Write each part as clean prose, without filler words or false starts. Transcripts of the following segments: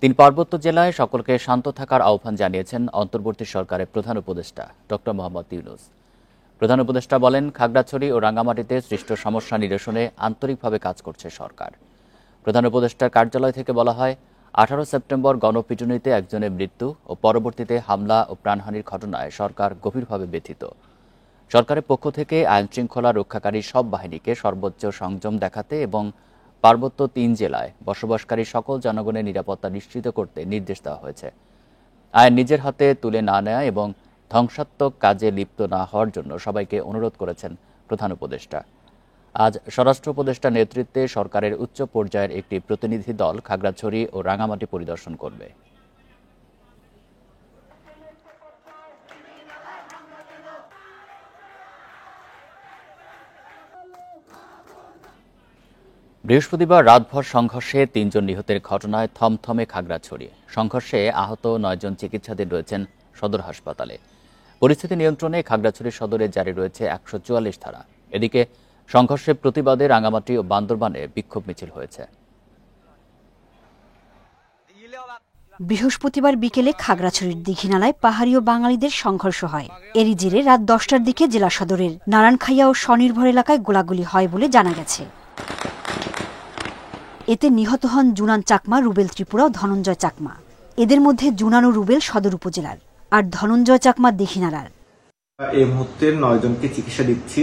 তিনি পার্বত্য জেলায় সকলকে শান্ত থাকার আহ্বান জানিয়েছেন অন্তর্বর্তী সরকারের প্রধান উপদেষ্টা ডক্টর মোহাম্মদ ইউনূস। প্রধান উপদেষ্টা বলেন, খাগড়াছড়ি ও রাঙ্গামাটিতে সৃষ্ট সমস্যা নিরসনে আন্তরিকভাবে কাজ করছে সরকার। প্রধান উপদেষ্টার কার্যালয় থেকে বলা হয়, 18 সেপ্টেম্বর গণপিটুনিতে একজনের মৃত্যু ও পরবর্তীতে হামলা ও প্রাণহানির ঘটনায় সরকার গভীরভাবে ব্যথিত। সরকারের পক্ষ থেকে আইনশৃঙ্খলা রক্ষাকারী সব বাহিনীকে সর্বোচ্চ সংযম দেখাতে এবং পার্বত্য 3 জেলায় বসবাসকারী সকল জনগণের নিরাপত্তা নিশ্চিত করতে নির্দেশ দেওয়া হয়েছে। আইন নিজের হাতে তুলে না নেওয়া এবং ধ্বংসাত্মক কাজে লিপ্ত না হওয়ার জন্য সবাইকে অনুরোধ করেছেন প্রধান উপদেষ্টা। আজ স্বরাষ্ট্র উপদেষ্টার নেতৃত্বে সরকারের উচ্চ পর্যায়ের একটি প্রতিনিধি দল খাগড়াছড়ি ও রাঙ্গামাটি পরিদর্শন করবে। বৃহস্পতিবার রাতভর সংঘর্ষে 3 জন নিহতের ঘটনায় থমথমে খাগড়াছড়ি। সংঘর্ষে আহত 9 জন চিকিৎসাধীন রয়েছেন সদর হাসপাতালে। পরিস্থিতি নিয়ন্ত্রণে খাগড়াছড়ি সদরে জারি রয়েছে 144 ধারা। এদিকে সংঘর্ষের প্রতিবাদে রাঙ্গামাটি ও বান্দরবানে বিক্ষোভ মিছিল হয়েছে। বৃহস্পতিবার বিকেলে খাগড়াছড়ির দীঘিনালায় পাহাড়ি ও বাঙালিদের সংঘর্ষ হয়। এরই জেরে রাত 10টার দিকে জেলা সদরের নারায়ণখাইয়া ও স্বনির্ভর এলাকায় গোলাগুলি হয় বলে জানা গেছে। এতে নিহত হন জুনান চাকমা, রুবেল ত্রিপুরা ও ধনঞ্জয় চাকমা। এদের মধ্যে জুনান ও রুবেল সদর উপজেলার, আর ধনঞ্জয় চাকমা দীঘিনালার। এই মুহূর্তে 9 জনকে চিকিৎসা দিচ্ছি,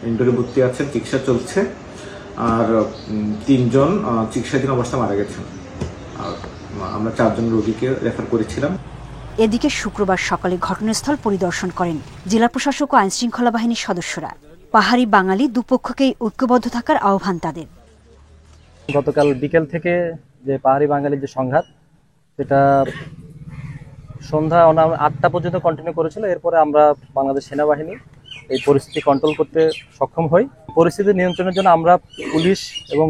ইনডোরে ভর্তি আছেন, চিকিৎসা চলছে। আর 3 জন চিকিৎসাধীন অবস্থায় মারা গেছেন। আর আমরা 4 জন রোগীকে রেফার করেছিলাম। এদিকে শুক্রবার সকালে ঘটনাস্থল পরিদর্শন করেন জেলা প্রশাসক ও আইনশৃঙ্খলা বাহিনীর সদস্যরা। পাহাড়ি বাঙালি দুপক্ষকেই ঐক্যবদ্ধ থাকার আহ্বান তাদের। গতকাল বিকেল থেকে যে পাহাড়ি বাঙালির যে সংঘাত, সেটা সন্ধ্যা 8টা পর্যন্ত কন্টিনিউ করেছিল। এরপরে আমরা বাংলাদেশ সেনাবাহিনী এই পরিস্থিতি কন্ট্রোল করতে সক্ষম হই। পরিস্থিতি নিয়ন্ত্রণের জন্য আমরা পুলিশ এবং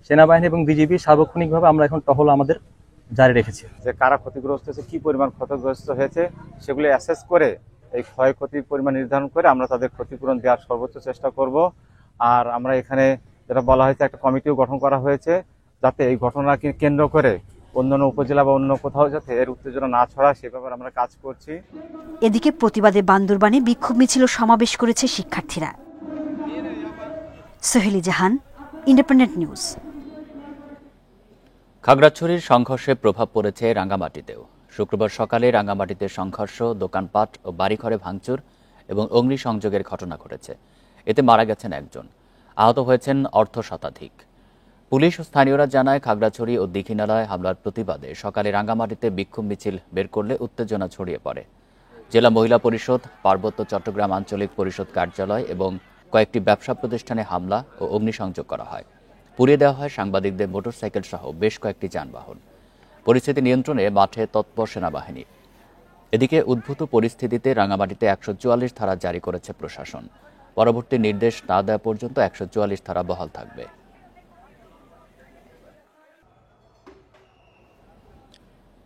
সেনাবাহিনী এবং বিজিবি সার্বক্ষণিকভাবে আমরা এখন টহল আমাদের জারি রেখেছি। যে কারা ক্ষতিগ্রস্ত হয়েছে, কি পরিমাণ ক্ষতিগ্রস্ত হয়েছে, সেগুলো অ্যাসেস করে এই ক্ষয়ক্ষতির পরিমাণ নির্ধারণ করে আমরা তাদের ক্ষতিপূরণ দেওয়ার সর্বোচ্চ চেষ্টা করব। আর আমরা এখানে যেটা বলা হয়েছে, একটা কমিটিও গঠন করা হয়েছে, যাতে এই ঘটনাকে কেন্দ্র করে অন্যান্য উপজেলা বা অন্য কোথাও যাতে এর উত্তেজনা না ছড়ায় সে ব্যাপারে আমরা কাজ করছি। এদিকে প্রতিবাদে বান্দরবানে বিক্ষোভ মিছিল সমাবেশ করেছে শিক্ষার্থীরা। সোহেলি জাহান, ইন্ডিপেন্ডেন্ট নিউজ। খাগড়াছড়ির সংঘর্ষের প্রভাব পড়েছে রাঙ্গামাটিতেও। শুক্রবার সকালে রাঙ্গামাটিতে সংঘর্ষ, দোকানপাট ও বাড়িঘরে ভাঙচুর এবং অগ্নিসংযোগের ঘটনা ঘটেছে। এতে মারা গেছেন 1 জন, আহত হয়েছেন অর্ধশতাধিক। পুলিশ ও স্থানীয়রা জানায়, খাগড়াছড়ি ও দীঘিনালায় হামলার প্রতিবাদে সকালে রাঙ্গামাটিতে বিক্ষোভ মিছিল বের করলে উত্তেজনা ছড়িয়ে পড়ে। জেলা মহিলা পরিষদ, পার্বত্য চট্টগ্রাম আঞ্চলিক পরিষদ কার্যালয় এবং কয়েকটি ব্যবসা প্রতিষ্ঠানে হামলা ও অগ্নিসংযোগ করা হয়। পুড়িয়ে দেওয়া হয় সাংবাদিকদের মোটরসাইকেল সহ বেশ কয়েকটি যানবাহন। পরিস্থিতি নিয়ন্ত্রণে মাঠে তৎপর সেনাবাহিনী। এদিকে উদ্ভূত পরিস্থিতিতে রাঙ্গামাটিতে 144 ধারা জারি করেছে প্রশাসন। পরবর্তী নির্দেশ না দেওয়া পর্যন্ত 144 ধারা বহাল থাকবে।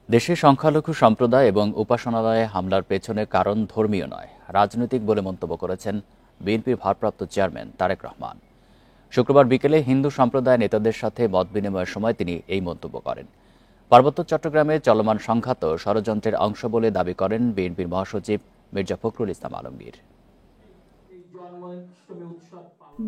দেশে সংখ্যালঘু সম্প্রদায় এবং উপাসনালয়ে হামলার পেছনে কারণ ধর্মীয় নয়, রাজনৈতিক বলে মন্তব্য করেছেন বিএনপির ভারপ্রাপ্ত চেয়ারম্যান তারেক রহমান। শুক্রবার বিকেলে হিন্দু সম্প্রদায় নেতাদের সাথে মত বিনিময়ের সময় তিনি এই মন্তব্য করেন। পার্বত্য চট্টগ্রামে চলমান সংঘাত ষড়যন্ত্রের অংশ বলে দাবি করেন বিএনপির মহাসচিব মির্জা ফখরুল ইসলাম আলমগীর।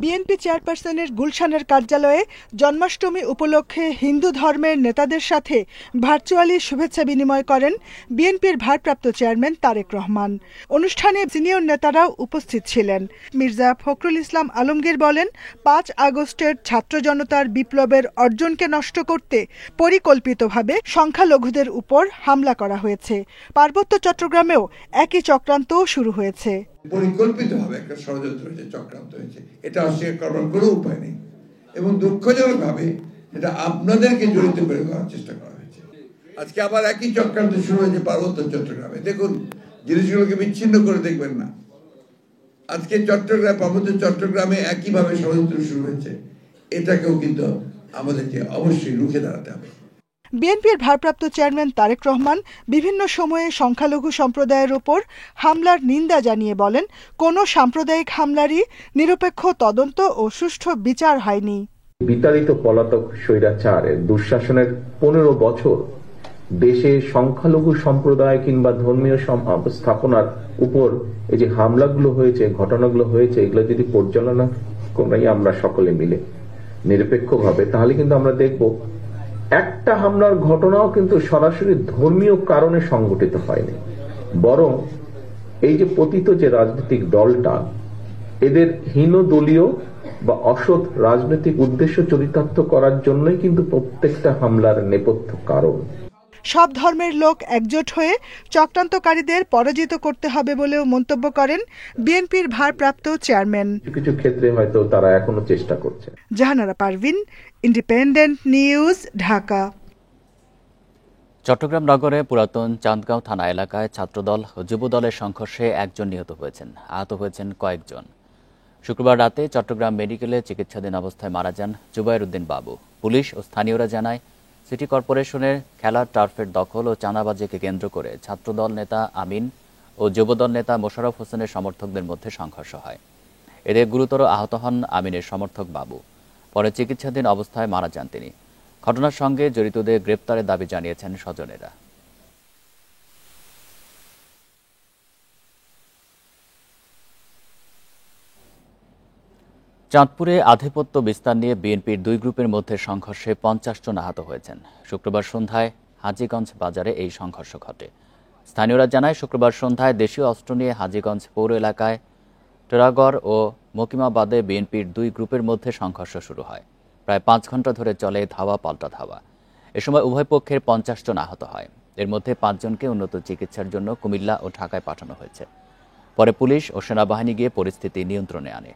বিএনপি চেয়ারপারসনের গুলশানের কার্যালয়ে জন্মাষ্টমী উপলক্ষে হিন্দু ধর্মের নেতাদের সাথে ভার্চুয়ালি শুভেচ্ছা বিনিময় করেন বিএনপির ভারপ্রাপ্ত চেয়ারম্যান তারেক রহমান। অনুষ্ঠানে সিনিয়র নেতারাও উপস্থিত ছিলেন। মির্জা ফখরুল ইসলাম আলমগীর বলেন, 5 আগস্টের ছাত্র জনতার বিপ্লবের অর্জনকে নষ্ট করতে পরিকল্পিতভাবে সংখ্যালঘুদের উপর হামলা করা হয়েছে। পার্বত্য চট্টগ্রামেও একই চক্রান্ত শুরু হয়েছে। পরিকল্পিতভাবে একটা ষড়যন্ত্র হয়েছে, চক্রান্ত হয়েছে, এটা অস্বীকার করার কোনো উপায় নেই। এবং দুঃখজনকভাবে এটা আপনাদেরকে জড়িত করে করার চেষ্টা করা হয়েছে। আজকে আবার একই চক্রান্ত শুরু হয়েছে পার্বত্য চট্টগ্রামে। দেখুন, জিনিসগুলোকে বিচ্ছিন্ন করে দেখবেন না। আজকে পার্বত্য চট্টগ্রামে একইভাবে ষড়যন্ত্র শুরু হয়েছে। এটাকেও কিন্তু আমাদেরকে অবশ্যই রুখে দাঁড়াতে হবে। বিএনপির ভারপ্রাপ্ত চেয়ারম্যান তারেক রহমান বিভিন্ন সময়ে সংখ্যালঘু সম্প্রদায়ের ওপর হামলার নিন্দা জানিয়ে বলেন, কোনো সাম্প্রদায়িক হামলারই নিরপেক্ষ তদন্ত ও সুষ্ঠু বিচার হয়নি। বিতাড়িত পলাতক স্বৈরাচারের দুঃশাসনের 15 বছর দেশে সংখ্যালঘু সম্প্রদায় কিংবা ধর্মীয় স্থাপনার উপর এই যে হামলাগুলো হয়েছে, ঘটনাগুলো হয়েছে, এগুলো যদি পর্যালোচনা করি আমরা সকলে মিলে নিরপেক্ষভাবে, তাহলে কিন্তু আমরা দেখব একটা হামলার ঘটনাও কিন্তু সরাসরি ধর্মীয় কারণে সংঘটিত হয়নি, বরং এই যে পতিত যে রাজনৈতিক দলটা, এদের হীন দলীয় বা অসৎ রাজনৈতিক উদ্দেশ্য চরিতার্থ করার জন্যই কিন্তু প্রত্যেকটা হামলার নেপথ্য কারণ। সব ধর্মের লোক একজোট হয়ে চক্রান্তকারীদের পরাজিত করতে হবে বলেও মন্তব্য করেন বিএনপির ভারপ্রাপ্ত চেয়ারম্যান। কিছু ক্ষেত্রে হয়তো তারা এখনো চেষ্টা করছে। Jahanara Parvin, Independent News, Dhaka. চট্টগ্রাম নগরে পুরাতন চান্দগাঁও থানা এলাকায় ছাত্রদল ও যুবদলের সংঘর্ষে একজন নিহত হয়েছেন, আহত হয়েছেন কয়েকজন। শুক্রবার রাতে চট্টগ্রাম মেডিকেলে চিকিৎসাধীন অবস্থায় মারা যান জুবায়ের উদ্দিন বাবু। পুলিশ ও স্থানীয়রা জানায়, সিটি কর্পোরেশনের খেলার টার্ফের দখল ও চাঁদাবাজিকে কেন্দ্র করে ছাত্রদল নেতা আমিন ও যুবদল নেতা মোশাররফ হোসেনের সমর্থকদের মধ্যে সংঘর্ষ হয়। এতে গুরুতর আহত হন আমিনের সমর্থক বাবু। পরে চিকিৎসাধীন অবস্থায় মারা যান তিনি। ঘটনার সঙ্গে জড়িতদের গ্রেপ্তারের দাবি জানিয়েছেন স্বজনেরা। চাঁদপুরে আধিপত্য বিস্তার নিয়ে বিএনপির দুই গ্রুপের মধ্যে সংঘর্ষে 50 জন আহত হয়েছেন। শুক্রবার সন্ধ্যায় হাজীগঞ্জ বাজারে এই সংঘর্ষ ঘটে। স্থানীয়রা জানায়, শুক্রবার সন্ধ্যায় দেশীয় অস্ত্র নিয়ে হাজীগঞ্জ পৌর এলাকায় টেরাগড় ও মকিমাবাদে বিএনপির দুই গ্রুপের মধ্যে সংঘর্ষ শুরু হয়। প্রায় 5 ঘন্টা ধরে চলে ধাওয়া পাল্টা ধাওয়া। এ সময় উভয় পক্ষের 50 জন আহত হয়। এর মধ্যে 5 জনকে উন্নত চিকিৎসার জন্য কুমিল্লা ও ঢাকায় পাঠানো হয়েছে। পরে পুলিশ ও সেনাবাহিনী গিয়ে পরিস্থিতি নিয়ন্ত্রণে আনে।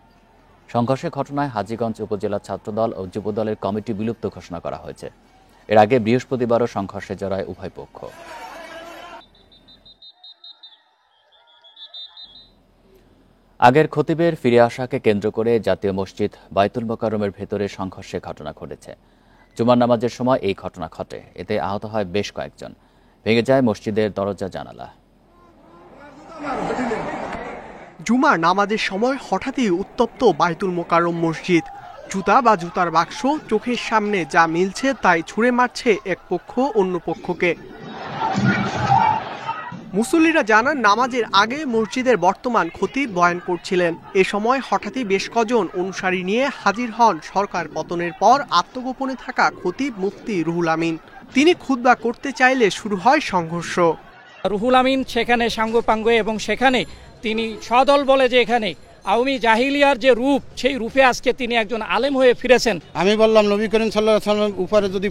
সংঘর্ষের ঘটনায় হাজীগঞ্জ উপজেলা ছাত্রদল ও যুবদলের কমিটি বিলুপ্ত ঘোষণা করা হয়েছে। এর আগে বৃহস্পতিবারও সংঘর্ষে জড়ায় উভয় পক্ষ। আগের খতিবের ফিরে আসাকে কেন্দ্র করে জাতীয় মসজিদ বাইতুল মোকাররমের ভেতরে সংঘর্ষের ঘটনা ঘটেছে। জুমার নামাজের সময় এই ঘটনা ঘটে। এতে আহত হয় বেশ কয়েকজন। ভেঙে যায় মসজিদের দরজা জানালা। জুমার নামাজের সময় হঠাৎই উত্তপ্ত বাইতুল মোকাররম মসজিদ। জুতা বা জুতার বাক্স চোখের সামনে যা মিলছে তাই ছুঁড়ে মারছে এক পক্ষ অন্য পক্ষকে। মুসল্লিরা জানান, নামাজের আগে মসজিদের বর্তমান খতিব বয়ান করছিলেন। এ সময় হঠাৎই বেশ কজন অনুসারী নিয়ে হাজির হন সরকার পতনের পর আত্মগোপনে থাকা খতিব মুফতি রুহুল আমিন। তিনি খুতবা করতে চাইলে শুরু হয় সংঘর্ষ। রুহুল আমিন সেখানে সাঙ্গপাঙ্গ এবং সেখানে তিনি সদল বলে যে এখানে আওয়ামী জাহিলিয়ার যে রূপ, সেই রূপে আজকে তিনি একজন আলেম হয়ে ফিরেছেন। আমি বললাম, নবী করিম সাল্লাল্লাহু আলাইহি ওয়াসাল্লামের উপরে যদি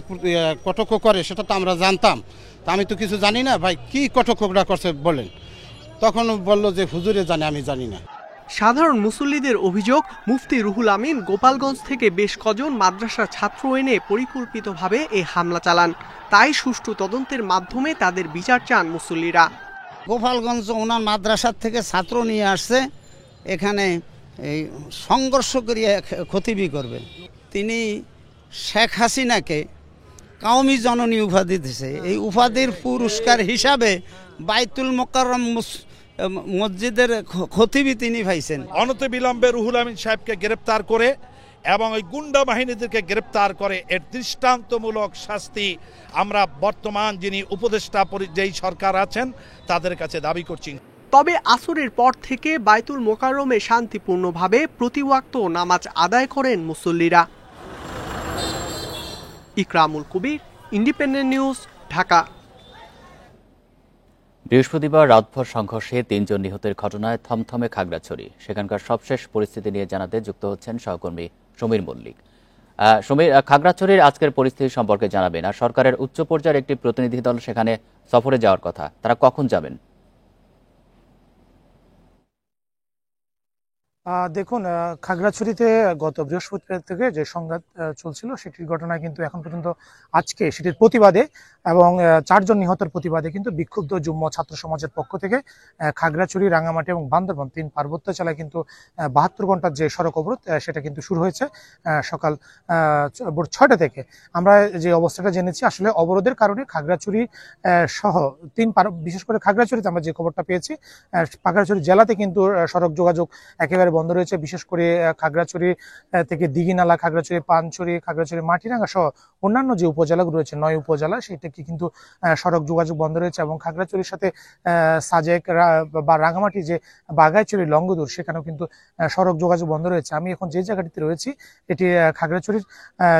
কটক্ষ করে সেটা তো আমরা জানতাম, তা আমি তো কিছু জানি না ভাই, কি কটক্ষটা করছে বলেন। তখন বলল যে হুজুরে জানে, আমি জানি না। সাধারণ মুসল্লিদের অভিযোগ, মুফতি রুহুল আমিন গোপালগঞ্জ থেকে বেশ কজন মাদ্রাসার ছাত্র এনে পরিকল্পিতভাবে এই হামলা চালান। তাই সুষ্ঠু তদন্তের মাধ্যমে তাদের বিচার চান মুসল্লিরা। গোপালগঞ্জ ওনার মাদ্রাসার থেকে ছাত্র নিয়ে আসছে, এখানে এই সংঘর্ষ করিয়ে খতিবি করবে। তিনি শেখ হাসিনাকে কাওমি জননী উপাধি দিয়েছে। এই উপাধির পুরস্কার হিসাবে বাইতুল মোকাররম মসজিদের খতিবি তিনি পাইছেন। অনতিবিলম্বে রুহুল আমিন সাহেবকে গ্রেপ্তার করে এবং ওই গুন্ডা বাহিনীদেরকে গ্রেপ্তার করে এর দৃষ্টান্তমূলক শাস্তি আমরা বর্তমান যিনি উপদেষ্টা যেই সরকার আছেন তাদের কাছে দাবি করছি। তবে আসরের পর থেকে বাইতুল মোকাররমে শান্তিপূর্ণভাবে প্রতি ওয়াক্ত নামাজ আদায় করেন মুসল্লিরা। ইকরামুল কবির, ইন্ডিপেন্ডেন্ট নিউজ, ঢাকা। বৃহস্পতিবার রাতভর সংঘর্ষে 3 জন নিহতের ঘটনায় থমথমে খাগড়াছড়ি। সেখানকার সবশেষ পরিস্থিতি নিয়ে জানাতে যুক্ত হচ্ছেন সহকর্মী সমীর মল্লিক। সমীর, খাগড়াছড়ির আজকের পরিস্থিতি সম্পর্কে জানাবেন। আর সরকারের উচ্চ পর্যায়ের একটি প্রতিনিধি দল সেখানে সফরে যাওয়ার কথা, তারা কখন যাবেন? দেখুন, খাগড়াছড়িতে গত বৃহস্পতিবার থেকে যে সংঘাত চলছিল সেটির ঘটনা কিন্তু এখন পর্যন্ত আজকে সেটির প্রতিবাদে এবং 4 জন নিহতের প্রতিবাদে কিন্তু বিক্ষুব্ধ যুগ্ম ছাত্র সমাজের পক্ষ থেকে খাগড়াছড়ি, রাঙামাটি এবং বান্দরবান 3 পার্বত্য জেলায় কিন্তু 72 ঘন্টার যে সড়ক অবরোধ সেটা কিন্তু শুরু হয়েছে সকাল 6টা থেকে। আমরা যে অবস্থাটা জেনেছি, আসলে অবরোধের কারণে খাগড়াছড়ি সহ বিশেষ করে খাগড়াছড়িতে আমরা যে খবরটা পেয়েছি, খাগড়াছড়ি জেলাতে কিন্তু সড়ক যোগাযোগ একেবারে বন্ধ রয়েছে, বিশেষ করে খাগড়াছড়ি থেকে দিঘিনালা, খাগড়াছড়ি পানছড়ি, খাগড়াছড়ি মাটিরাঙ্গা সহ অন্যান্য যে উপজেলাগুলো রয়েছে 9 উপজেলা, সেটাকে কিন্তু সড়ক যোগাযোগ বন্ধ রয়েছে। এবং খাগড়াছড়ির সাথে সাজেক বা রাঙামাটি যে বাগাইছড়ি লংগদুর, সেখানেও কিন্তু সড়ক যোগাযোগ বন্ধ রয়েছে। আমি এখন যে জায়গাটিতে রয়েছি এটি খাগড়াছড়ির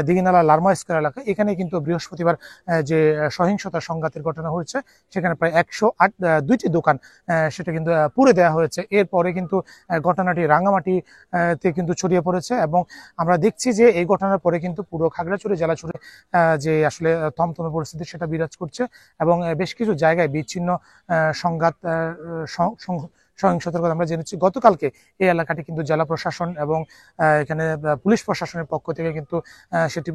দিঘিনালা লার্মা স্কয়ার এলাকা। এখানে কিন্তু বৃহস্পতিবার যে সহিংসতা সংঘাতের ঘটনা হয়েছে, সেখানে প্রায় 102টি দোকান সেটা কিন্তু পুড়ে দেওয়া হয়েছে। এরপরে কিন্তু ঘটনাটি রাঙামাটিতে কিন্তু ছড়িয়ে পড়েছে এবং আমরা দেখছি যে এই ঘটনার পরে কিন্তু পুরো খাগড়াছড়ি জেলা জুড়ে যে আসলে থমথমে পরিস্থিতি সেটা বিরাজ করছে এবং বেশ কিছু জায়গায় বিচ্ছিন্ন সংঘাত সহিংসতার কথা আমরা জেনেছি। গতকালকে এই এলাকাটি কিন্তু জেলা প্রশাসন এবং এখানে পুলিশ প্রশাসনের পক্ষ থেকে কিন্তু সেটি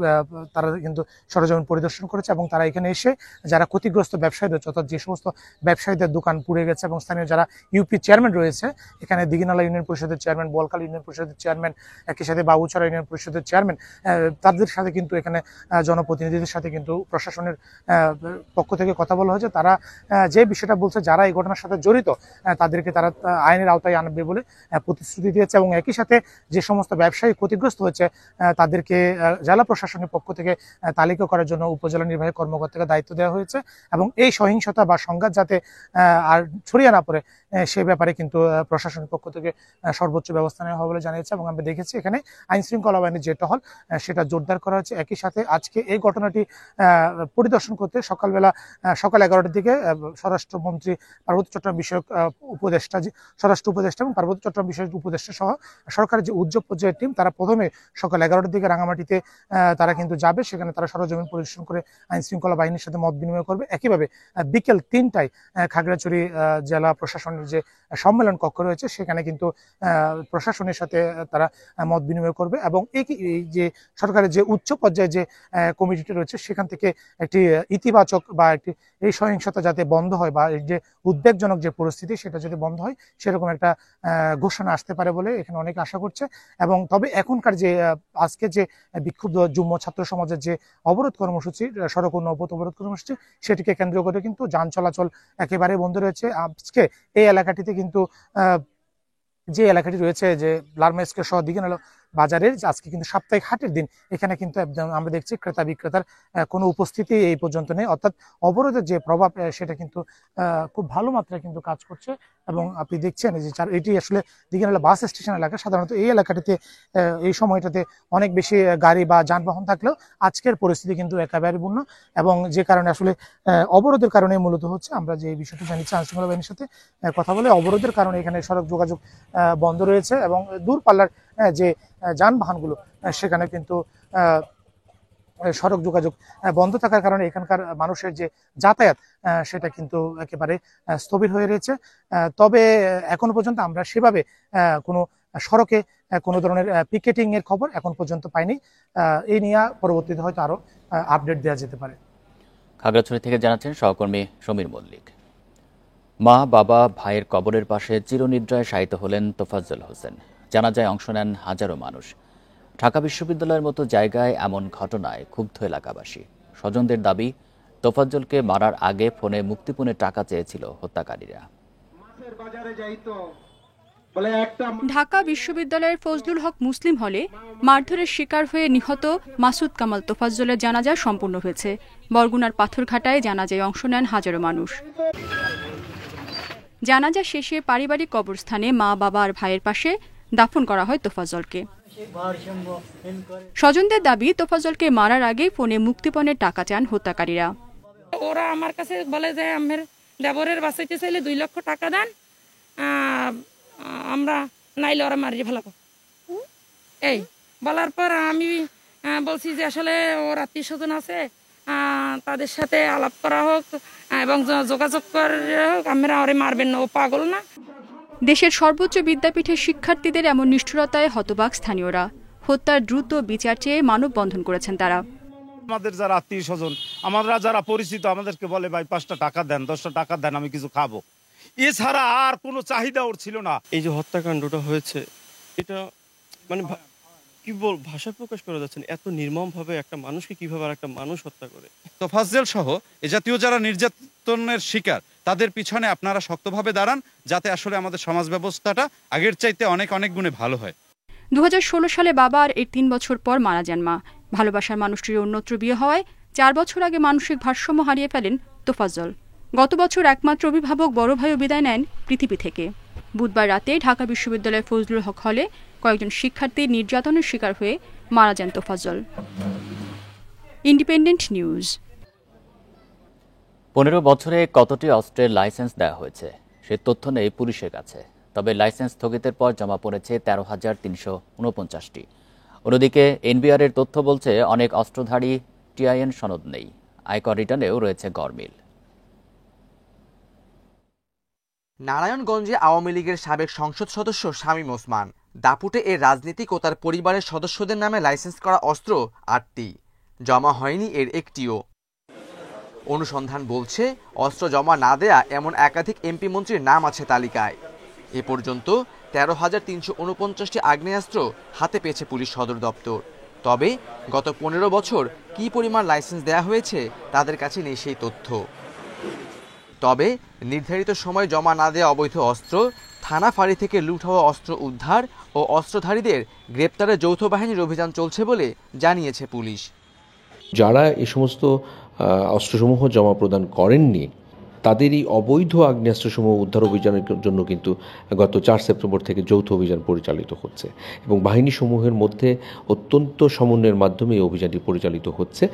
তারা কিন্তু সরেজমিন পরিদর্শন করেছে এবং তারা এখানে এসে যারা ক্ষতিগ্রস্ত ব্যবসায়ী রয়েছে, অর্থাৎ যে সমস্ত ব্যবসায়ীদের দোকান পুড়ে গেছে এবং স্থানীয় যারা ইউপি চেয়ারম্যান রয়েছে, এখানে দিঘিনালা ইউনিয়ন পরিষদের চেয়ারম্যান, বলকাল ইউনিয়ন পরিষদের চেয়ারম্যান, একই সাথে বাবুছড়া ইউনিয়ন পরিষদের চেয়ারম্যান, তাদের সাথে কিন্তু এখানে জনপ্রতিনিধিদের সাথে কিন্তু প্রশাসনের পক্ষ থেকে কথা বলা হয়েছে। তারা যে বিষয়টা বলছে, যারা এই ঘটনার সাথে জড়িত তাদেরকে তারা আইনের আওতায় আনবে বলে প্রতিশ্রুতি দিয়েছে এবং একই সাথে যে সমস্ত ব্যবসায়ী ক্ষতিগ্রস্ত হয়েছে তাদেরকে জেলা প্রশাসনের পক্ষ থেকে তালিকা করার জন্য উপজেলা নির্বাহী কর্মকর্তাকে দায়িত্ব দেওয়া হয়েছে এবং এই সহিংসতা বা সংঘাত যাতে আর ছড়িয়ে না পড়ে সে ব্যাপারে কিন্তু প্রশাসনের পক্ষ থেকে সর্বোচ্চ ব্যবস্থা নেওয়া হবে বলে জানিয়েছে। এবং আমরা দেখেছি এখানে আইন শৃঙ্খলা বাহিনীর যে টহল সেটা জোরদার করা হয়েছে। একই সাথে আজকে এই ঘটনাটি পরিদর্শন করতে সকাল 11টার দিকে স্বরাষ্ট্রমন্ত্রী পার্বত্য চট্টগ্রাম বিষয়ক স্বরাষ্ট্র উপদেষ্টা এবং পার্বত্য চট্টগ্রাম বিষয়ক উপদেষ্টা সহ সরকারের যে উচ্চ পর্যায়ের টিম, তারা প্রথমে সকাল 11টার দিকে রাঙামাটিতে তারা কিন্তু যাবে। সেখানে তারা সরজমিন পরিদর্শন করে আইন শৃঙ্খলা বাহিনীর সাথে মত বিনিময় করবে। একইভাবে বিকেল 3টায় খাগড়াছড়ি জেলা প্রশাসনের যে সম্মেলন কক্ষ রয়েছে, সেখানে কিন্তু প্রশাসনের সাথে তারা মত বিনিময় করবে এবং এই যে সরকারের যে উচ্চ পর্যায়ে যে কমিটিটি রয়েছে, সেখান থেকে একটি ইতিবাচক বা একটি এই সহিংসতা যাতে বন্ধ হয় বা এই যে উদ্বেগজনক যে পরিস্থিতি সেটা যদি বন্ধ হয়, সেরকম একটা ঘোষণা আসতে পারে বলে এখানে অনেকে আশা করছে। এবং তবে এখনকার যে আজকে যে বিক্ষুব্ধ যুগ্ম ছাত্র সমাজের যে অবরোধ কর্মসূচি, সড়ক ও নৌপথ অবরোধ কর্মসূচি, সেটিকে কেন্দ্র করে কিন্তু যান চলাচল একেবারে বন্ধ রয়েছে। আজকে এই এলাকাটিতে কিন্তু যে এলাকাটি রয়েছে যে লার্মা স্কয়ার সহ দিঘিনালা বাজারের আজকে কিন্তু সাপ্তাহিক হাটের দিন, এখানে কিন্তু আমরা দেখছি ক্রেতা বিক্রেতার কোনো উপস্থিতি এই পর্যন্ত নেই। অর্থাৎ অবরোধের যে প্রভাব সেটা কিন্তু খুব ভালো মাত্রায় কিন্তু কাজ করছে। এবং আপনি দেখছেন যে এটি আসলে দিঘিনালা বাস স্টেশন এলাকা। সাধারণত এই এলাকাটিতে এই সময়টাতে অনেক বেশি গাড়ি বা যানবাহন থাকলেও আজকের পরিস্থিতি কিন্তু একেবারে ভিন্ন এবং যে কারণে আসলে অবরোধের কারণে মূলত হচ্ছে, আমরা যে বিষয়টি জানিয়েছি আইন শৃঙ্খলা বাহিনীর সাথে কথা বলে, অবরোধের কারণে এখানে সড়ক যোগাযোগ বন্ধ রয়েছে এবং দূরপাল্লার যে যানবাহনগুলো সেখানে কিন্তু সড়ক যোগাযোগ বন্ধ থাকার কারণে এখানকার মানুষের যে যাতায়াত সেটা কিন্তু একেবারে স্থবির হয়ে রয়েছে। তবে এখনো পর্যন্ত আমরা সেভাবে কোনো সড়কে কোনো ধরনের পিকেটিং এর খবর এখন পর্যন্ত পাইনি। এই নিয়ে পরবর্তীতে হয়তো আরো আপডেট দেওয়া যেতে পারে। খাগড়াছড়ি থেকে জানাচ্ছেন সহকর্মী সমীর মল্লিক। মা, বাবা, ভাইয়ের কবরের পাশে চিরনিদ্রায় শায়িত হলেন তোফাজ্জল হোসেন। জানাজায় অংশ নেন হাজারো মানুষ। ঢাকা বিশ্ববিদ্যালয়ের মতো জায়গায় এমন ঘটনায় ক্ষুব্ধ এলাকাবাসী। স্বজনদের দাবি, তোফাজ্জলকে মারার আগে ফোনে মুক্তিপণের টাকা চেয়েছিল হত্যাকারীরা। ঢাকা বিশ্ববিদ্যালয়ের ফজলুল হক মুসলিম হলে মারধরের শিকার হয়ে নিহত মাসুদ কামাল তোফাজ্জলের জানাজা সম্পন্ন হয়েছে। বরগুনার পাথরঘাটায় জানাজায় অংশ নেন হাজারো মানুষ। জানাজা শেষে পারিবারিক কবরস্থানে মা, বাবা আর ভাইয়ের পাশে দাফন করা হয় তোফাজ্জলকে। স্বজনদের দাবি, তোফাজ্জলকে মারার আগে ফোনে মুক্তিপণের টাকা চান হত্যাকারীরা। ওরা আমার কাছে বলে যে আমার দেবরের বাঁচাইতে চাইলে 2 লক্ষ টাকা দেন, আমরা নাইলে ওরা মারিয়ে ফেলাবো। এই বলার পর আমি বলছি যে আসলে ওর আত্মীয় স্বজন আছে, তাদের সাথে আলাপ করা হোক এবং যোগাযোগ করে হোক, আমরা ওরে মারবেন না, ও পাগল না। দেশের সর্বোচ্চ বিদ্যাপীঠের শিক্ষার্থীদের এমন নিষ্ঠুরতায় হতবাক স্থানীয়রা। হত্যার দ্রুত বিচার চেয়ে মানববন্ধন করেছেন তারা। আমাদের যারা আত্মীয় স্বজন, আমরা যারা পরিচিত, আমাদেরকে বলে ভাই 5টা টাকা দেন, 10টা টাকা দেন, আমি কিছু খাবো। এছাড়া আর কোনো চাহিদা ওর ছিল না। এই যে হত্যাকাণ্ডটা হয়েছে, এটা মানে কি ভাষা প্রকাশ করা যাচ্ছে না, এত নির্মমভাবে একটা মানুষকে কিভাবে আর একটা মানুষ হত্যা করে। তোফাজ্জল সহ এ জাতীয় যারা নির্যাতনের শিকার তাদের পিছনে আপনারা শক্তভাবে দাঁড়ান, যাতে আসলে আমাদের সমাজ ব্যবস্থাটা আগের চাইতে অনেক অনেক গুণে ভালো হয়। 2016 সালে বাবা আর এর 3 বছর পর মারা যান মা। ভালোবাসার মানুষটির অন্যত্র বিয়ে হওয়ায় 4 বছর আগে মানসিক ভারসাম্য হারিয়ে ফেলেন তোফাজ্জল। গত বছর একমাত্র অভিভাবক বড় ভাইও বিদায় নেন পৃথিবী থেকে। বুধবার রাতে ঢাকা বিশ্ববিদ্যালয়ের ফজলুল হক হলে কয়েকজন শিক্ষার্থী নির্যাতনের শিকার হয়ে মারা যান তোফাজ্জল। Independent news. 15 বছরে কতটি অস্ত্রের লাইসেন্স দেওয়া হয়েছে সে তথ্য নেই পুলিশের কাছে। তবে লাইসেন্স স্থগিতের পর জমা পড়েছে 13,349টি। অন্যদিকে এনবিআর এর তথ্য বলছে অনেক অস্ত্রধারী টিআইএন সনদ নেই। আয়কর রিটার্নেও রয়েছে গরমিল। নারায়ণগঞ্জে আওয়ামী লীগের সাবেক সংসদ সদস্য শামীম ওসমান। দাপুটে এর রাজনীতিক ও তার পরিবারের সদস্যদের নামে লাইসেন্স করা অস্ত্র 8টি, জমা হয়নি এর একটিও। অনুসন্ধান বলছে অস্ত্র জমা না দেয়া এমন একাধিক এমপি মন্ত্রীর নাম আছে তালিকায়। এ পর্যন্ত 13,349টি আগ্নেয়াস্ত্র হাতে পেয়েছে পুলিশ সদর দপ্তর। তবে গত 15 বছর কি পরিমাণ লাইসেন্স দেয়া হয়েছে তাদের কাছে নেই সেই তথ্য। তবে নির্ধারিত সময় জমা না দেওয়া অবৈধ অস্ত্র, থানা ফাঁড়ি থেকে লুট হওয়া অস্ত্র উদ্ধার ও অস্ত্রধারীদের গ্রেপ্তারে যৌথ বাহিনীর অভিযান চলছে বলে জানিয়েছে পুলিশ। যারা এই সমস্ত অস্ত্রসমূহ জমা প্রদান করেননি তাদেরই অবৈধ আগ্নেয়াস্ত্রসমূহ উদ্ধার অভিযানের জন্য কিন্তু গত 4 সেপ্টেম্বর থেকে যৌথ অভিযান পরিচালিত হচ্ছে এবং বাহিনী সমূহের মধ্যে অত্যন্ত সমন্বয়ের মাধ্যমে এই অভিযানটি পরিচালিত হচ্ছে।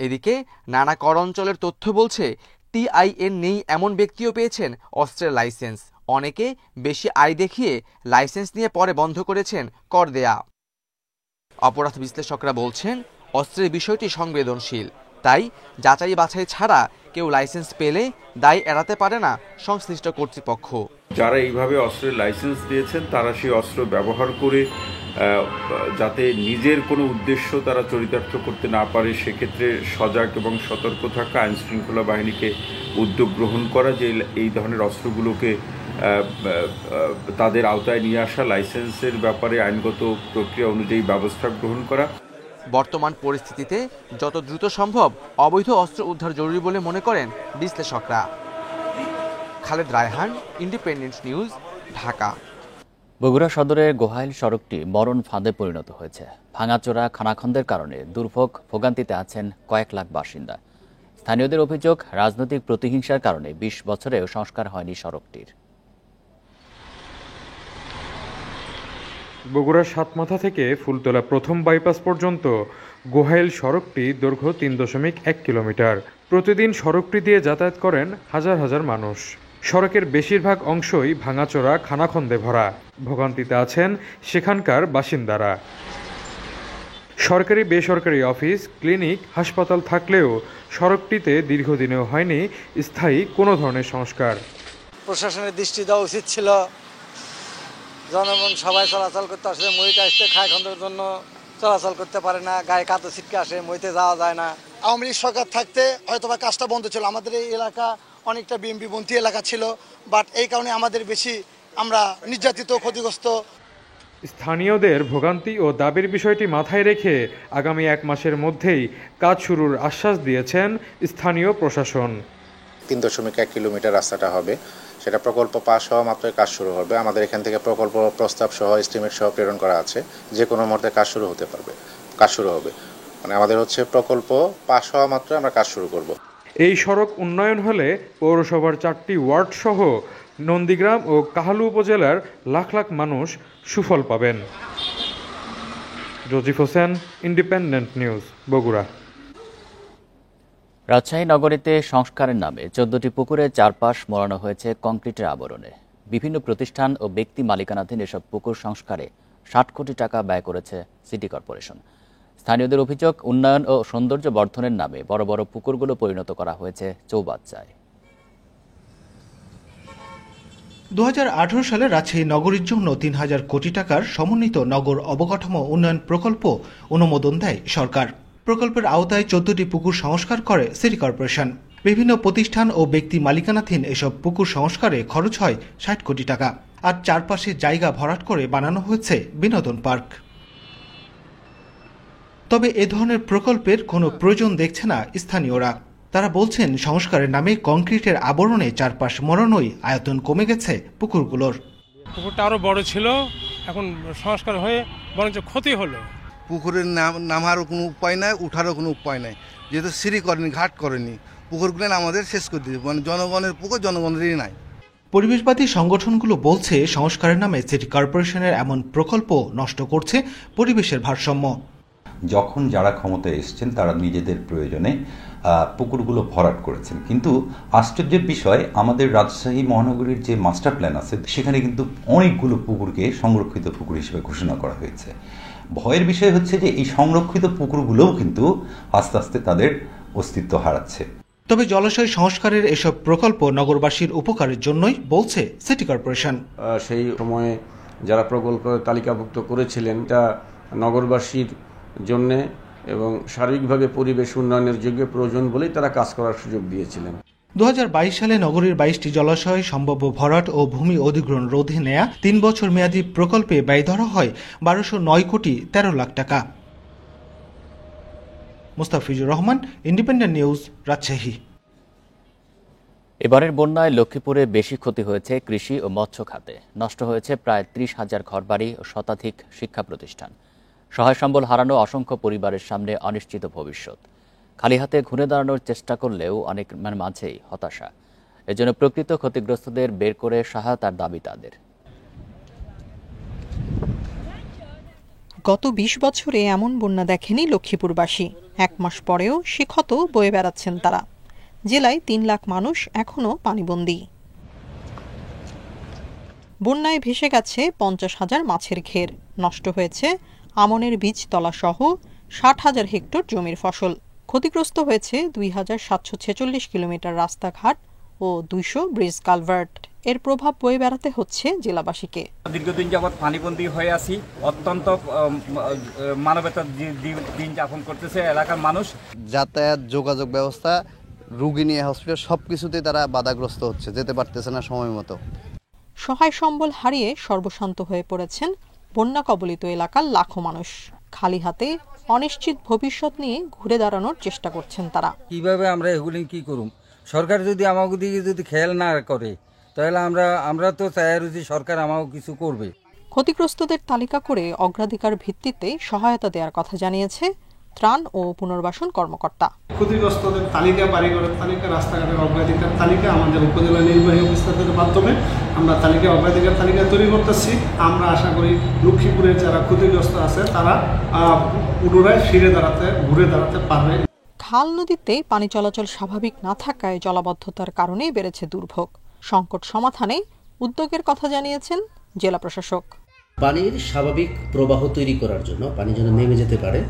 এদিকে নানা কর অঞ্চলের তথ্য বলছে টিআইএন নেই এমন ব্যক্তিও পেয়েছেন অস্ত্রের লাইসেন্স। অনেকে বেশি আয় দেখিয়ে লাইসেন্স নিয়ে পরে বন্ধ করেছেন কর দেয়া। অপরাধ বিশ্লেষকরা বলছেন অস্ত্রের বিষয়টি সংবেদনশীল, তাই যাচাই বাছাই ছাড়া কেউ লাইসেন্স পেলে দায় এড়াতে পারে না সংশ্লিষ্ট কর্তৃপক্ষ। যারা এইভাবে অস্ত্রের লাইসেন্স দিয়েছেন তারা সেই অস্ত্র ব্যবহার করে যাতে নিজের কোনো উদ্দেশ্য তারা চরিতার্থ করতে না পারে সেক্ষেত্রে সজাগ এবং সতর্ক থাকা, আইন শৃঙ্খলা বাহিনীকে উদ্যোগ গ্রহণ করা যে এই ধরনের অস্ত্রগুলোকে তাদের আওতায় নিয়ে আসা, লাইসেন্সের ব্যাপারে আইনগত প্রক্রিয়া অনুযায়ী ব্যবস্থা গ্রহণ করা। বর্তমান পরিস্থিতিতে যত দ্রুত সম্ভব অবৈধ অস্ত্র উদ্ধার জরুরি বলে মনে করেন বিশ্লেষকরা। Khaled Raihan, Independent News, Dhaka. বগুড়া সদরের গোহাইল সড়কটি মরণ ফাঁদে পরিণত হয়েছে। ভাঙাচোরা খানাখন্দের কারণে দুর্ভোগ ভোগান্তিতে আছেন কয়েক লাখ বাসিন্দা। স্থানীয়দের অভিযোগ, রাজনৈতিক প্রতিহিংসার কারণে 20 বছরেও সংস্কার হয়নি সড়কটির। বগুড়ার সাতমাথা থেকে ফুলতলা প্রথম বাইপাস পর্যন্ত গোহাইল সড়কটি দৈর্ঘ্য 3.1 কিলোমিটার। প্রতিদিন সড়কটি দিয়ে যাতায়াত করেন হাজার হাজার মানুষ। সড়কের বেশিরভাগ অংশই ভাঙাচোরা খানাখন্দে ভরা। ভোগান্তিতে আছেন সেখানকার বাসিন্দারা। সরকারি বেসরকারি অফিস, ক্লিনিক, হাসপাতাল থাকলেও সড়কটিতে দীর্ঘদিনেও হয়নি স্থায়ী কোনো ধরনের সংস্কার। প্রশাসনের দৃষ্টি দেওয়া উচিত ছিল। জনগণ সবাই চলাচল করতে আসে, মইতে আসতে খায়খন্দের জন্য চলাচল করতে পারে না, গায়ে কাদো ছিটকে আসে, মইতে যাওয়া যায় না। আওয়ামী লীগ সরকার থাকতে হয়তোবা কাজটা বন্ধ ছিল। আমাদের এই এলাকা অনেকটা বিএমপি বন্তি এলাকা ছিল, বাট এই কারণে আমাদের বেশি আমরা নির্যাতিত, ক্ষতিগ্রস্ত। স্থানীয়দের ভোগান্তি ও দাবির বিষয়টি মাথায় রেখে আগামী 1 মাসের মধ্যেই কাজ শুরুর আশ্বাস দিয়েছেন স্থানীয় প্রশাসন। 3.1 কিলোমিটার রাস্তাটা হবে, সেটা প্রকল্প পাস হওয়া মাত্রই কাজ শুরু হবে। আমাদের এখান থেকে প্রকল্প প্রস্তাব সহ এস্টিমেট সহ প্রেরণ করা আছে, যে কোনো মুহূর্তে কাজ শুরু হবে। মানে আমাদের হচ্ছে প্রকল্প পাস হওয়া মাত্রই আমরা কাজ শুরু করব। এই সড়ক উন্নয়ন হলে পৌরসভার 4টি ওয়ার্ড সহ নন্দীগ্রাম ও কাহালু উপজেলার লাখ লাখ মানুষ সুফল পাবেন। জজিফ হোসেন, ইন্ডিপেন্ডেন্ট নিউজ, বগুড়া। রাজশাহী নগরীতে সংস্কারের নামে 14টি পুকুরের চারপাশ মোড়ানো হয়েছে কংক্রিটের আবরণে। বিভিন্ন প্রতিষ্ঠান ও ব্যক্তি মালিকানাধীন এসব পুকুর সংস্কারে 60 কোটি টাকা ব্যয় করেছে সিটি কর্পোরেশন। স্থানীয়দের অভিযোগ, উন্নয়ন ও সৌন্দর্য বর্ধনের নামে বড় বড় পুকুরগুলো পরিণত করা হয়েছে চৌবাচ্চায়। 2018 সালে রাজশাহী নগরীর জন্য 3000 কোটি টাকার সমন্বিত নগর অবকাঠামো উন্নয়ন প্রকল্প অনুমোদন দেয় সরকার। প্রকল্পের আওতায় 14টি পুকুর সংস্কার করে সিটি কর্পোরেশন। বিভিন্ন প্রতিষ্ঠান ও ব্যক্তি মালিকানাধীন এসব পুকুর সংস্কারে খরচ হয় 60 কোটি টাকা। আর চারপাশে জায়গা ভরাট করে বানানো হয়েছে বিনোদন পার্ক। তবে এ ধরনের প্রকল্পের কোনো প্রয়োজন দেখছে না স্থানীয়রা। তারা বলছেন সংস্কারের নামে কংক্রিটের আবরণে চারপাশ মোড়ানোই আয়তন কমে গেছে পুকুরগুলোর। পুকুরটা আরো বড় ছিল, এখন সংস্কার হয়ে বরঞ্চ ক্ষতি হলো। পুকুরের নামারও কোনো উপায় নাই, উঠারও কোনো উপায় নাই, যেহেতু সিঁড়ি করেনি, ঘাট করেনি, পুকুরগুলো আমাদের শেষ করে দিয়েছে, মানে জনগণের পুকুর জনগণেরই নাই। পরিবেশবাদী সংগঠনগুলো বলছে সংস্কারের নামে সিটি কর্পোরেশনের এমন প্রকল্প নষ্ট করছে পরিবেশের ভারসাম্য। যখন যারা ক্ষমতায় এসছেন তারা নিজেদের প্রয়োজনে পুকুরগুলো ভরাট করেছেন, কিন্তু আশ্চর্যের বিষয় আমাদের রাজশাহী মহানগরীর যে মাস্টার প্ল্যান আছে সেখানে কিন্তু অনেকগুলো পুকুরকে সংরক্ষিত পুকুর হিসেবে ঘোষণা করা হয়েছে। ভয়ের বিষয় হচ্ছে যে এই সংরক্ষিত পুকুরগুলোও কিন্তু আস্তে আস্তে তাদের অস্তিত্ব হারাচ্ছে। তবে জলাশয় সংস্কারের এসব প্রকল্প নগরবাসীর উপকারের জন্যই বলছে সিটি কর্পোরেশন। সেই সময়ে যারা প্রকল্প তালিকাভুক্ত করেছিলেন তা নগরবাসীর জন্যে এবং সার্বিকভাবে পরিবেশ উন্নয়নের যোগ্য প্রয়োজন বলেই তারা কাজ করার সুযোগ দিয়েছিলেন। 2022 সালে নগরীর 22টি জলাশয় সম্ভাব্য ভরাট ও ভূমি অধিগ্রহণ রোধে নেয়া 3 বছর মেয়াদী প্রকল্পে ব্যয় ধরা হয় 1209 কোটি 13 লাখ টাকা। Mustafizur Rahman, independent news, Rajshahi. এবারের বন্যায় লক্ষ্মীপুরে বেশি ক্ষতি হয়েছে কৃষি ও মৎস্য খাতে। নষ্ট হয়েছে প্রায় 30,000 ঘরবাড়ি ও শতাধিক শিক্ষা প্রতিষ্ঠান। সহায় সম্বল হারানো অসংখ্য পরিবারের সামনে অনিশ্চিত ভবিষ্যৎ। খালি হাতে ঘুরে দাঁড়ানোর চেষ্টা করলেও অনেক মাঝেই হতাশা। এজন্য প্রকৃত ক্ষতিগ্রস্তদের বের করে সহায়তার দাবি তাদের। গত 20 বছরে এমন বন্যা দেখেনি লক্ষ্মীপুরবাসী। 1 মাস পরেও সে ক্ষত বয়ে বেড়াচ্ছেন তারা। জেলায় 3 লাখ মানুষ এখনও পানিবন্দী। বন্যায় ভেসে গেছে 50,000 মাছের ঘের। নষ্ট হয়েছে আমনের বীজতলা সহ 60,000 হেক্টর জমির ফসল। ক্ষতিগ্রস্ত হয়েছে 2,746 কিলোমিটার রাস্তাঘাট ও 200 ব্রিজ কালভার্ট। এর প্রভাব বয়ে বেড়াতে হচ্ছে জেলাবাসীকে। দীর্ঘদিন যাবৎ পানিবন্দী হয়ে আছি, অত্যন্ত মানবতার দিন যাপন করতেছে এলাকার মানুষ। যাতায়াত, যোগাযোগ ব্যবস্থা, রোগী নিয়ে হসপিটাল সবকিছুতে তারা বাধাগ্রস্ত হচ্ছে, যেতে পারতেছে না সময় মতো। সহায় সম্বল হারিয়ে সর্বশান্ত হয়ে পড়েছেন বন্যা কবলিত এলাকার লাখো মানুষ। খালি হাতে অনিশ্চিত ভবিষ্যৎ নিয়ে ঘুরে দাঁড়ানোর চেষ্টা করছেন তারা। কিভাবে আমরা এগুলি কি করুম? সরকার যদি আমাকে দিকে যদি খেয়াল না করে তাহলে আমরা তো চাই যে সরকার আমাকে কিছু করবে। ক্ষতিগ্রস্তদের তালিকা করে অগ্রাধিকার ভিত্তিতে সহায়তা দেওয়ার কথা জানিয়েছে ত্রাণ ও পুনর্বাসন কর্মকর্তা। ক্ষতিগ্রস্তদের তালিকা, বাড়িঘরের তালিকা, রাস্তাঘাটের অগ্রাধিকার তালিকা আমাদের উপজেলা নির্বাহী অফিসারদের মাধ্যমে আমরা অগ্রাধিকার তালিকা তৈরি করতেছি। আমরা আশা করি লক্ষ্মীপুরের যারা ক্ষতিগ্রস্ত আছে তারা পুনরায় ঘুরে দাঁড়াতে পারবে। খাল নদীতে পানি চলাচল স্বাভাবিক না থাকায় জলাবদ্ধতার কারণে বেড়েছে দুর্ভোগ। সংকট সমাধানে উদ্যোগের কথা জানিয়েছেন জেলা প্রশাসক। পানির স্বাভাবিক প্রবাহ তৈরি করার জন্য পানি যেন নেমে যেতে পারে,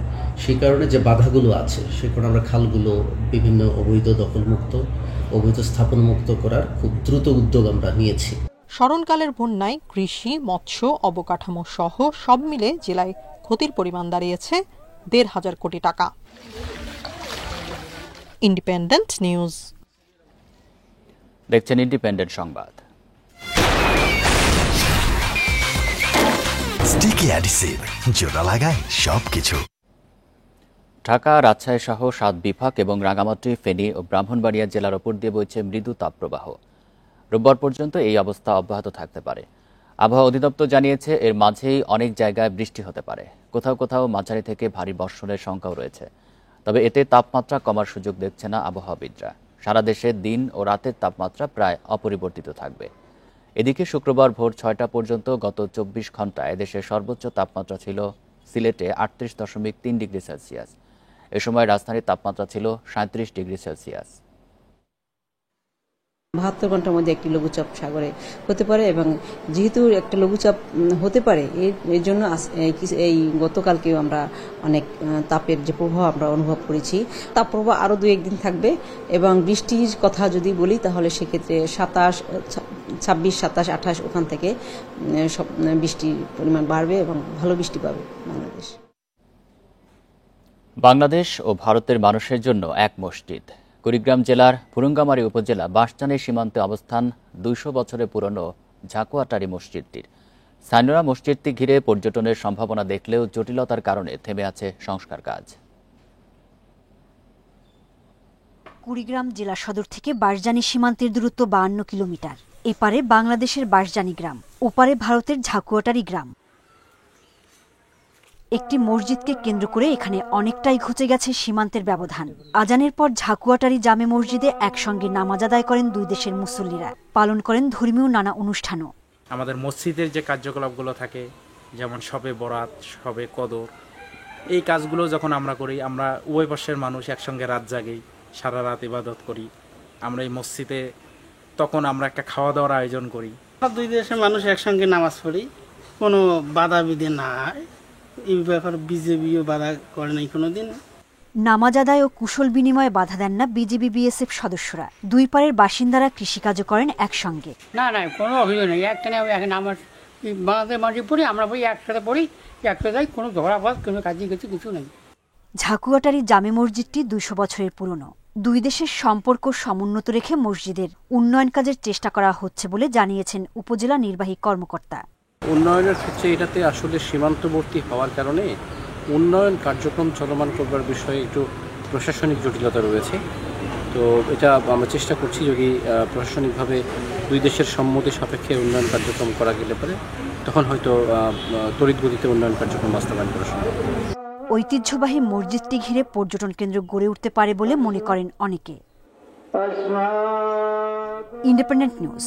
সেই কারণে যে বাধাগুলো আছে সে কারণে আমরা খালগুলো বিভিন্ন অবৈধ দখলমুক্ত, অবৈধ স্থাপন মুক্ত করার খুব দ্রুত উদ্যোগ আমরা নিয়েছি। স্মরণকালের বন্যায় কৃষি, মৎস্য, অবকাঠামো সহ সব মিলে জেলায় ক্ষতির পরিমাণ দাঁড়িয়েছে 1,500 কোটি টাকা। Independent news. দেখছেন ইন্ডিপেন্ডেন্ট সংবাদ। স্টিকি অ্যাডিসিভ, জোড়া লাগায় সবকিছু। ঢাকা, রাজশাহী সহ 7 বিভাগ এবং রাঙ্গামাটি, ফেনী ও ব্রাহ্মণবাড়িয়া জেলার ওপর দিয়ে বইছে মৃদু তাপপ্রবাহ। রোববার পর্যন্ত এই অবস্থা অব্যাহত থাকতে পারে। আবহাওয়া অধিদপ্তর জানিয়েছে এর মাঝেই অনেক জায়গায় বৃষ্টি হতে পারে। কোথাও কোথাও মাঝারি থেকে ভারী বর্ষণের শঙ্কাও রয়েছে। তবে এতে তাপমাত্রা কমার সুযোগ দেখছে না আবহাওয়াবিদরা। সারা দেশে দিন ও রাতের তাপমাত্রা প্রায় অপরিবর্তিত থাকবে। এদিকে শুক্রবার ভোর 6টা পর্যন্ত গত 24 ঘন্টায় দেশের সর্বোচ্চ তাপমাত্রা ছিল সিলেটে 38.3 ডিগ্রি সেলসিয়াস। এ সময় রাজধানীর তাপমাত্রা ছিল 37 ডিগ্রি সেলসিয়াস। 72 ঘন্টার মধ্যে একটি লঘুচাপ সাগরে হতে পারে এবং যেহেতু একটা লঘুচাপ হতে পারে এর জন্য এই গতকালকেও আমরা অনেক তাপের যে প্রভাব আমরা অনুভব করেছি। তাপ প্রভাব আরও 2-1 দিন থাকবে এবং বৃষ্টির কথা যদি বলি তাহলে সেক্ষেত্রে 27, 26, 27, 28 ওখান থেকে সব বৃষ্টির পরিমাণ বাড়বে এবং ভালো বৃষ্টি পাবে বাংলাদেশ। বাংলাদেশ ও ভারতের মানুষের জন্য এক মসজিদ। কুড়িগ্রাম জেলার ফুরুঙ্গামারী উপজেলা বাঁশজানের সীমান্তে অবস্থান 200 বছরের পুরনো ঝাকুয়াটারি মসজিদটির স্থানীয়রা মসজিদটি ঘিরে পর্যটনের সম্ভাবনা দেখলেও জটিলতার কারণে থেমে আছে সংস্কার কাজ। কুড়িগ্রাম জেলা সদর থেকে বাঁশজানি সীমান্তের দূরত্ব 52 কিলোমিটার। এপারে বাংলাদেশের বাঁশজানি গ্রাম, ওপারে ভারতের ঝাকুয়াটারি গ্রাম। একটি মসজিদকে কেন্দ্র করে এখানে অনেকটাই ঘুচে গেছে সীমান্তের ব্যবধান। আজানের পর ঝাকুয়াটারি জামে মসজিদে একসঙ্গে নামাজ আদায় করেন দুই দেশের মুসল্লিরা, পালন করেন ধর্মীয় নানা অনুষ্ঠানও। আমাদের মসজিদের যে কার্যকলাপগুলো থাকে, যেমন শবে বরাত, শবে কদর, এই কাজগুলো যখন আমরা করি, আমরা উভয় পাশের মানুষ একসঙ্গে রাত জাগি, সারা রাত ইবাদত করি। আমরা এই মসজিদে তখন আমরা একটা খাওয়া দাওয়ার আয়োজন করি। দুই দেশের মানুষ একসঙ্গে নামাজ পড়ি, কোনো বাধা বিধি না হয়। এই ব্যাপারে বিজেপিও বাধা করে নাই কোনোদিন। নামাজ আদায় ও কুশল বিনিময়ে বাধা দেন না বিজিবি বিএসএফ সদস্যরা। দুই পারের বাসিন্দারা কৃষিকাজও করেন একসঙ্গে। না কোনো অভিযোগ নেই। একটা আমার বাংলাদেশ মাঝে পড়ি, আমরা পড়ি একসাথে পড়ি, একসাথে যাই, কোনো ঝগড়াবাদ কোনো কাজে কিছু নেই। ঝাকুয়াটারি জামে মসজিদটি 200 বছরের পুরনো। দুই দেশের সম্পর্ক সমুন্নত রেখে মসজিদের উন্নয়ন কাজের চেষ্টা করা হচ্ছে বলে জানিয়েছেন উপজেলা নির্বাহী কর্মকর্তা। উন্নয়নের ক্ষেত্রে এটাতে আসলে সীমান্তবর্তী হওয়ার কারণে উন্নয়ন কার্যক্রম চলমান করবার বিষয়ে একটু প্রশাসনিক জটিলতা রয়েছে। তো এটা আমরা চেষ্টা করছি যদি প্রশাসনিকভাবে দুই দেশের সম্মতি সাপেক্ষে উন্নয়ন কার্যক্রম করা গেলে পারে, তখন হয়তো তড়িৎ গতিতে উন্নয়ন কার্যক্রম বাস্তবায়ন করা সম্ভব। ঐতিহ্যবাহী মসজিদটি ঘিরে পর্যটন কেন্দ্র গড়ে উঠতে পারে বলে মনে করেন অনেকে। Independent news.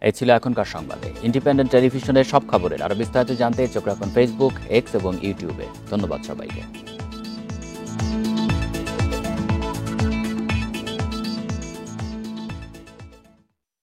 এই ছিল এখনকার সংবাদে। ইন্ডিপেন্ডেন্ট টেলিভিশনের সব খবরের আরো বিস্তারিত জানতে চোখ রাখুন ফেসবুক, এক্স এবং ইউটিউবে। ধন্যবাদ সবাইকে।